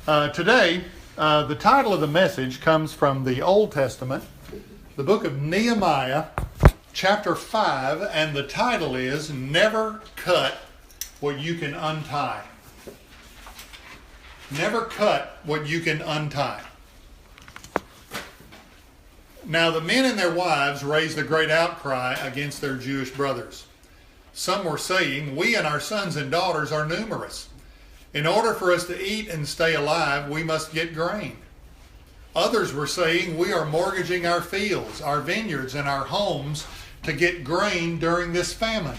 Today, the title of the message comes from the Old Testament, the book of Nehemiah, chapter 5, and the title is Never Cut What You Can Untie. Never cut what you can untie. Now the men and their wives raised a great outcry against their Jewish brothers. Some were saying, "We and our sons and daughters are numerous. In order for us to eat and stay alive, we must get grain." Others were saying, "We are mortgaging our fields, our vineyards, and our homes to get grain during this famine."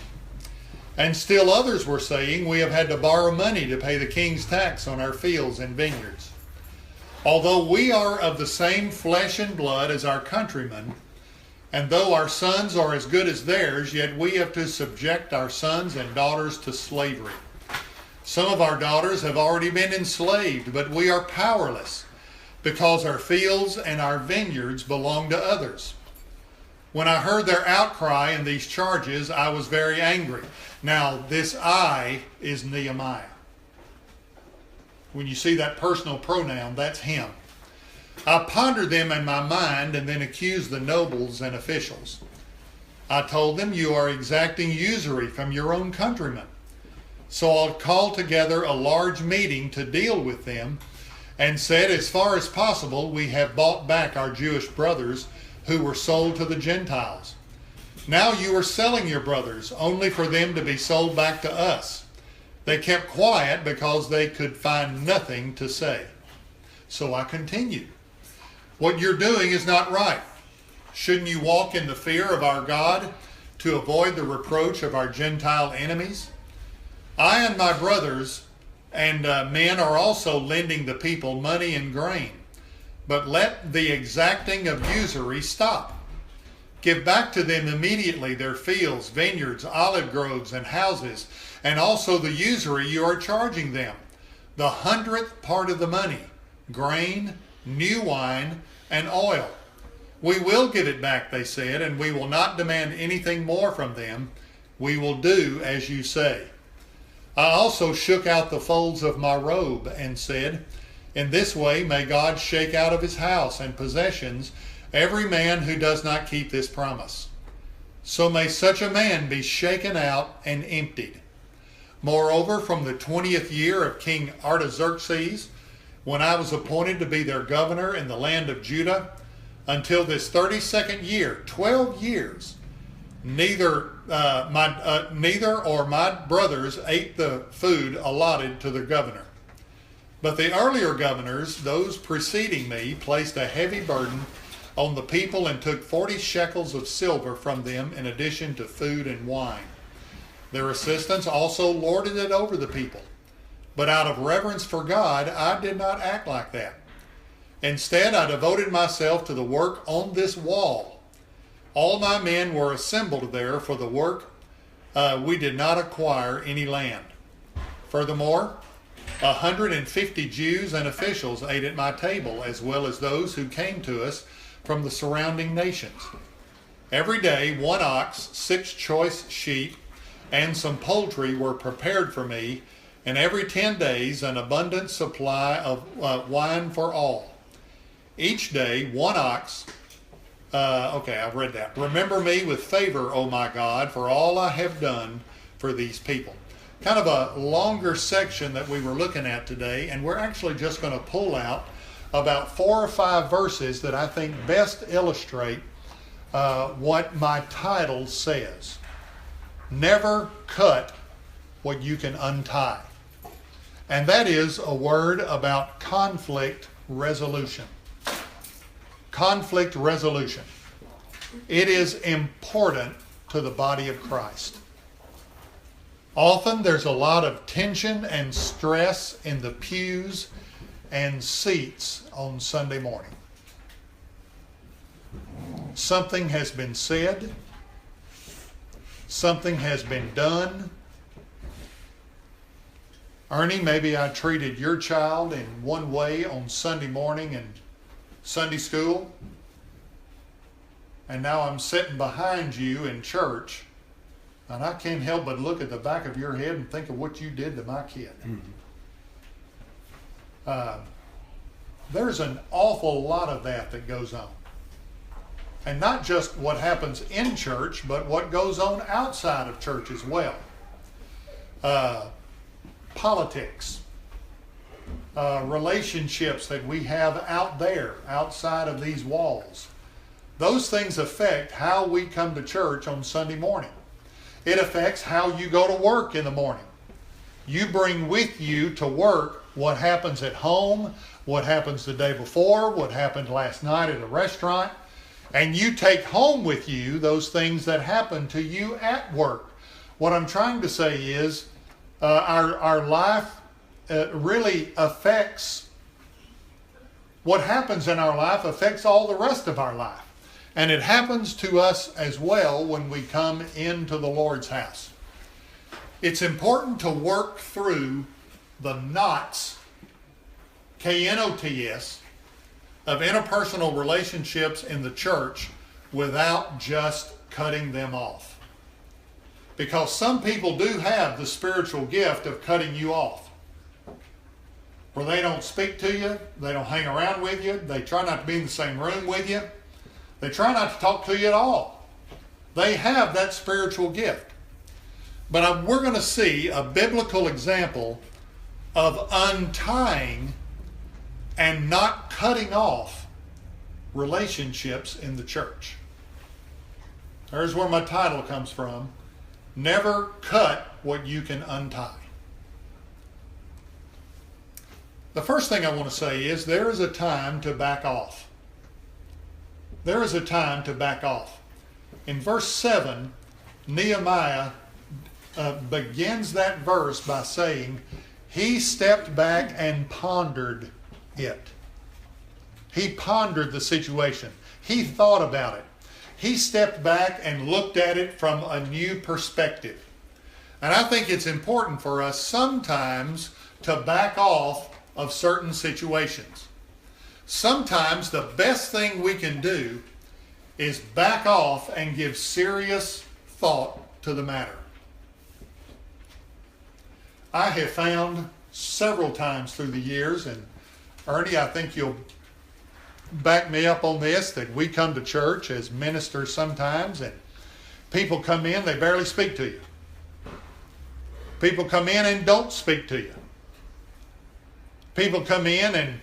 And still others were saying, "We have had to borrow money to pay the king's tax on our fields and vineyards. Although we are of the same flesh and blood as our countrymen, and though our sons are as good as theirs, yet we have to subject our sons and daughters to slavery. Some of our daughters have already been enslaved, but we are powerless because our fields and our vineyards belong to others." When I heard their outcry and these charges, I was very angry. Now, this I is Nehemiah. When you see that personal pronoun, that's him. I pondered them in my mind and then accused the nobles and officials. I told them, "You are exacting usury from your own countrymen." So I called together a large meeting to deal with them and said, "As far as possible, we have bought back our Jewish brothers who were sold to the Gentiles. Now you are selling your brothers only for them to be sold back to us." They kept quiet because they could find nothing to say. So I continued, "What you're doing is not right. Shouldn't you walk in the fear of our God to avoid the reproach of our Gentile enemies? I and my brothers and men are also lending the people money and grain, but let the exacting of usury stop. Give back to them immediately their fields, vineyards, olive groves, and houses, and also the usury you are charging them, the 100th part of the money, grain, new wine, and oil. We will give it back," they said, "and we will not demand anything more from them. We will do as you say." I also shook out the folds of my robe and said, "In this way may God shake out of his house and possessions every man who does not keep this promise. So may such a man be shaken out and emptied." Moreover, from the 20th year of King Artaxerxes, when I was appointed to be their governor in the land of Judah, until this 32nd year, 12 years, neither or my brothers ate the food allotted to the governor. But the earlier governors, those preceding me, placed a heavy burden on the people and took 40 shekels of silver from them in addition to food and wine. Their assistants also lorded it over the people. But out of reverence for God, I did not act like that. Instead, I devoted myself to the work on this wall. All my men were assembled there for the work. We did not acquire any land. Furthermore, 150 Jews and officials ate at my table, as well as those who came to us from the surrounding nations. Every day, 1 ox, 6 choice sheep, and some poultry were prepared for me, and every 10 days an abundant supply of wine for all. Each day, 1 ox. I've read that. "Remember me with favor, O my God, for all I have done for these people." Kind of a longer section that we were looking at today, and we're actually just going to pull out about 4 or 5 verses that I think best illustrate what my title says. Never cut what you can untie. And that is a word about conflict resolution. Conflict resolution. It is important to the body of Christ. Often there's a lot of tension and stress in the pews and seats on Sunday morning. Something has been said. Something has been done. Ernie, maybe I treated your child in one way on Sunday morning in Sunday school, and now I'm sitting behind you in church, and I can't help but look at the back of your head and think of what you did to my kid. There's an awful lot of that goes on. And not just what happens in church, but what goes on outside of church as well. Politics, relationships that we have out there, outside of these walls. Those things affect how we come to church on Sunday morning. It affects how you go to work in the morning. You bring with you to work what happens at home, what happens the day before, what happened last night at a restaurant, and you take home with you those things that happen to you at work. What I'm trying to say is our life really affects, what happens in our life affects all the rest of our life. And it happens to us as well when we come into the Lord's house. It's important to work through the knots, K-N-O-T-S, of interpersonal relationships in the church without just cutting them off. Because some people do have the spiritual gift of cutting you off. Where they don't speak to you, they don't hang around with you, they try not to be in the same room with you, they try not to talk to you at all. They have that spiritual gift. But we're going to see a biblical example of untying and not cutting off relationships in the church. There's where my title comes from. Never cut what you can untie. The first thing I want to say is there is a time to back off. There is a time to back off. In verse 7, Nehemiah begins that verse by saying, he stepped back and pondered it. He pondered the situation. He thought about it. He stepped back and looked at it from a new perspective. And I think it's important for us sometimes to back off of certain situations. Sometimes the best thing we can do is back off and give serious thought to the matter. I have found several times through the years, and Ernie, I think you'll back me up on this, that we come to church as ministers sometimes and people come in, they barely speak to you. People come in and don't speak to you. People come in and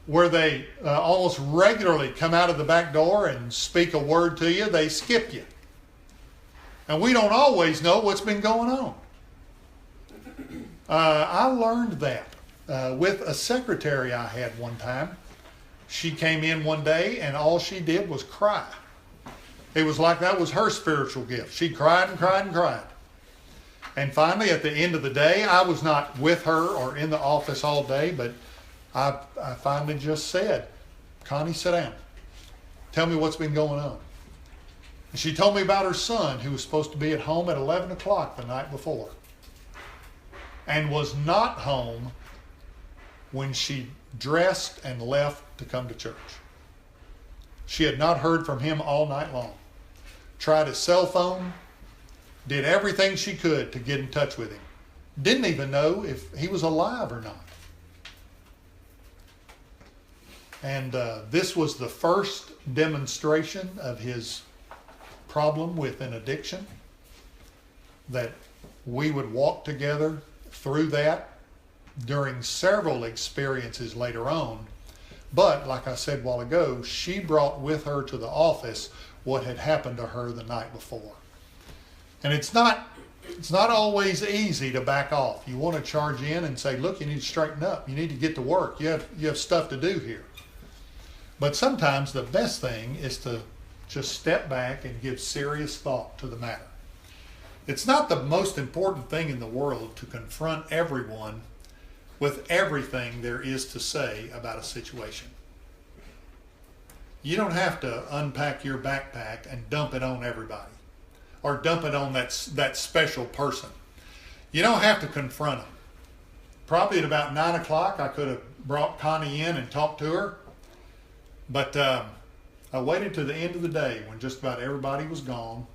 where they almost regularly come out of the back door and speak a word to you, they skip you. And we don't always know what's been going on. I learned that with a secretary I had one time. She came in one day and all she did was cry. It was like that was her spiritual gift. She cried and cried and cried. And finally, at the end of the day, I was not with her or in the office all day, but I finally just said, Connie, sit down. Tell me what's been going on. And she told me about her son who was supposed to be at home at 11 o'clock the night before and was not home when she dressed and left to come to church. She had not heard from him all night long. Tried his cell phone, did everything she could to get in touch with him. Didn't even know if he was alive or not. And this was the first demonstration of his problem with an addiction, that we would walk together through that during several experiences later on. But like I said a while ago, she brought with her to the office what had happened to her the night before. And it's not always easy to back off. You want to charge in and say, look, you need to straighten up. You need to get to work. You have stuff to do here. But sometimes the best thing is to just step back and give serious thought to the matter. It's not the most important thing in the world to confront everyone with everything there is to say about a situation. You don't have to unpack your backpack and dump it on everybody or dump it on that special person. You don't have to confront them. Probably at about 9 o'clock I could have brought Connie in and talked to her, but I waited to the end of the day when just about everybody was gone,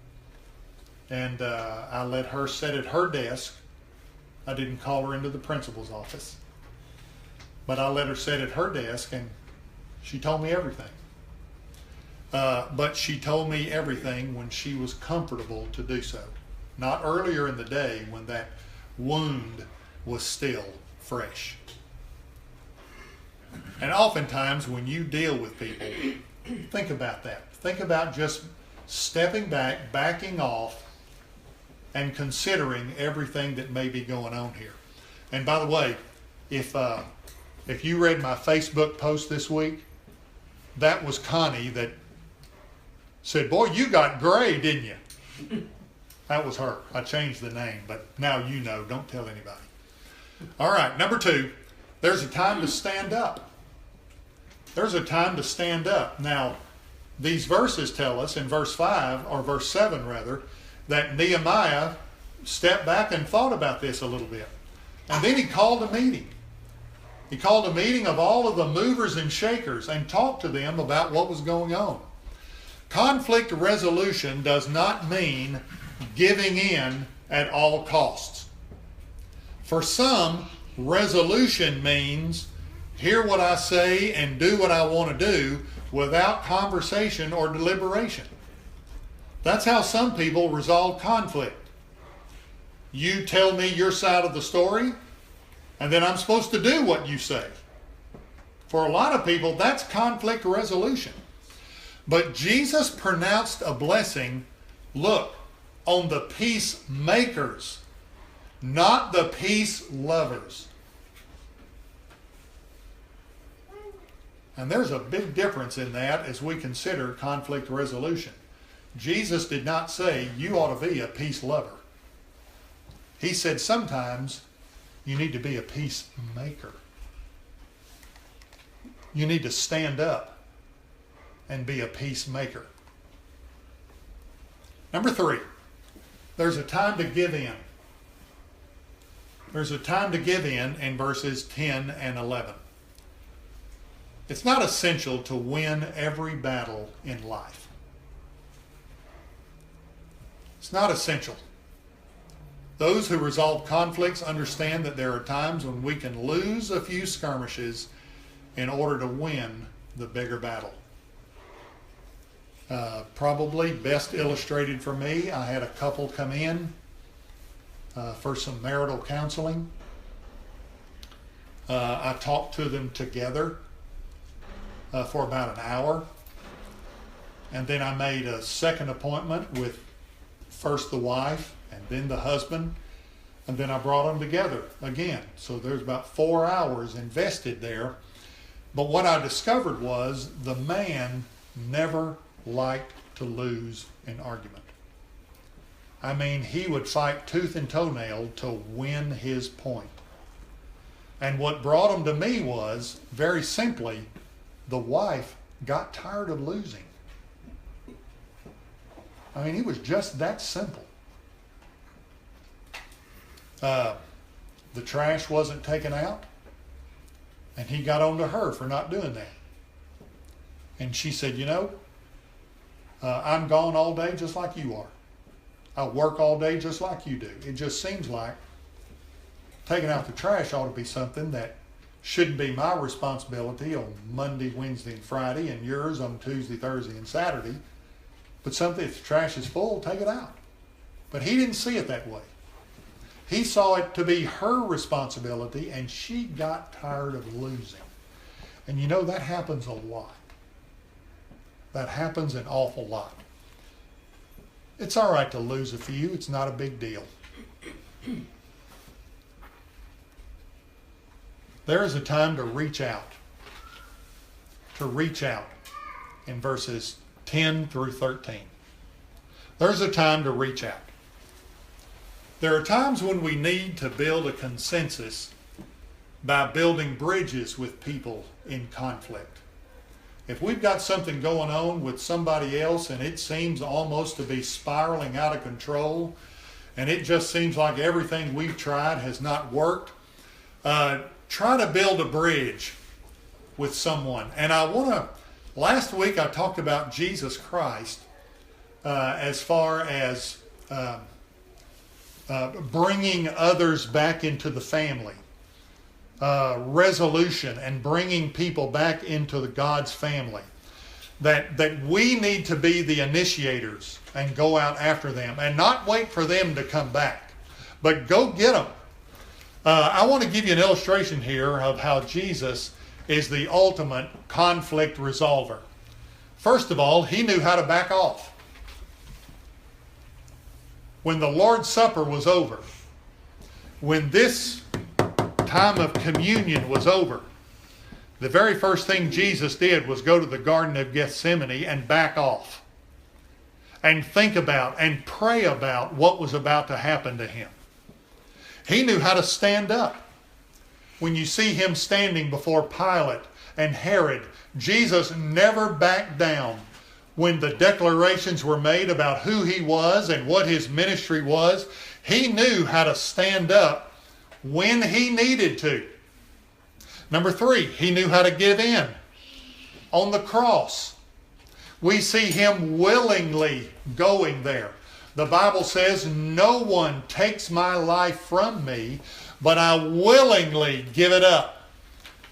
and I let her sit at her desk. I didn't call her into the principal's office, but I let her sit at her desk and She told me everything. But she told me everything when she was comfortable to do so. Not earlier in the day when that wound was still fresh. And oftentimes when you deal with people, think about that. Think about just stepping back, backing off, and considering everything that may be going on here. And by the way, if you read my Facebook post this week, that was Connie that said, "Boy, you got gray, didn't you?" That was her. I changed the name, but now you know. Don't tell anybody. All right, number 2, there's a time to stand up. There's a time to stand up. Now, these verses tell us in verse 5, or verse 7 rather, that Nehemiah stepped back and thought about this a little bit. And then he called a meeting. He called a meeting of all of the movers and shakers and talked to them about what was going on. Conflict resolution does not mean giving in at all costs. For some, resolution means hear what I say and do what I want to do without conversation or deliberation. That's how some people resolve conflict. You tell me your side of the story, and then I'm supposed to do what you say. For a lot of people, that's conflict resolution. But Jesus pronounced a blessing, look, on the peacemakers, not the peace lovers. And there's a big difference in that as we consider conflict resolution. Jesus did not say you ought to be a peace lover. He said sometimes you need to be a peacemaker. You need to stand up and be a peacemaker. Number 3, there's a time to give in. There's a time to give in verses 10 and 11. It's not essential to win every battle in life. It's not essential. Those who resolve conflicts understand that there are times when we can lose a few skirmishes in order to win the bigger battle. Probably best illustrated for me, I had a couple come in for some marital counseling. I talked to them together for about an hour. And then I made a second appointment with first the wife and then the husband. And then I brought them together again. So there's about 4 hours invested there. But what I discovered was the man never liked to lose an argument. I mean, he would fight tooth and toenail to win his point. And what brought him to me was, very simply, the wife got tired of losing. I mean, it was just that simple. The trash wasn't taken out, and he got on to her for not doing that. And she said, you know, I'm gone all day just like you are. I work all day just like you do. It just seems like taking out the trash ought to be something that shouldn't be my responsibility on Monday, Wednesday, and Friday, and yours on Tuesday, Thursday, and Saturday. But something, if the trash is full, take it out. But he didn't see it that way. He saw it to be her responsibility, and she got tired of losing. And you know, that happens a lot. That happens an awful lot. It's all right to lose a few. It's not a big deal. There is a time to reach out. To reach out in verses 10 through 13. There's a time to reach out. There are times when we need to build a consensus by building bridges with people in conflict. If we've got something going on with somebody else and it seems almost to be spiraling out of control, and it just seems like everything we've tried has not worked, try to build a bridge with someone. And last week I talked about Jesus Christ as far as bringing others back into the family. resolution and bringing people back into the God's family. That we need to be the initiators and go out after them and not wait for them to come back, but go get them. I want to give you an illustration here of how Jesus is the ultimate conflict resolver. First of all, he knew how to back off. When the Lord's Supper was over, when this time of communion was over, the very first thing Jesus did was go to the Garden of Gethsemane and back off and think about and pray about what was about to happen to him. He knew how to stand up. When you see him standing before Pilate and Herod, Jesus never backed down when the declarations were made about who he was and what his ministry was. He knew how to stand up when he needed to. Number 3, he knew how to give in. On the cross, we see him willingly going there. The Bible says, no one takes my life from me, but I willingly give it up.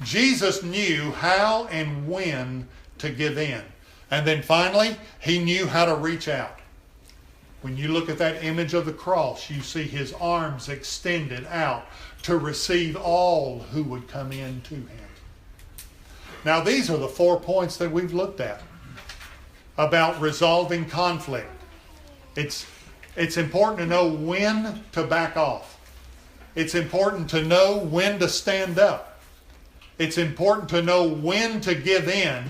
Jesus knew how and when to give in. And then finally, he knew how to reach out. When you look at that image of the cross, you see his arms extended out to receive all who would come in to him. Now, these are the 4 points that we've looked at about resolving conflict. It's important to know when to back off. It's important to know when to stand up. It's important to know when to give in.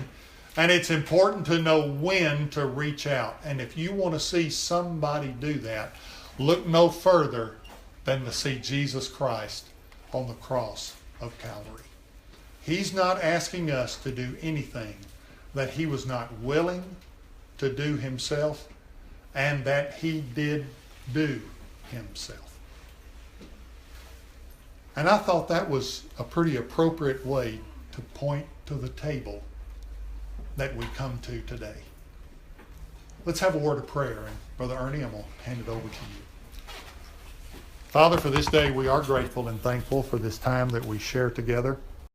And it's important to know when to reach out. And if you want to see somebody do that, look no further than to see Jesus Christ on the cross of Calvary. He's not asking us to do anything that he was not willing to do himself and that he did do himself. And I thought that was a pretty appropriate way to point to the table that we come to today. Let's have a word of prayer. And Brother Ernie, I'm going to hand it over to you. Father, for this day we are grateful and thankful for this time that we share together.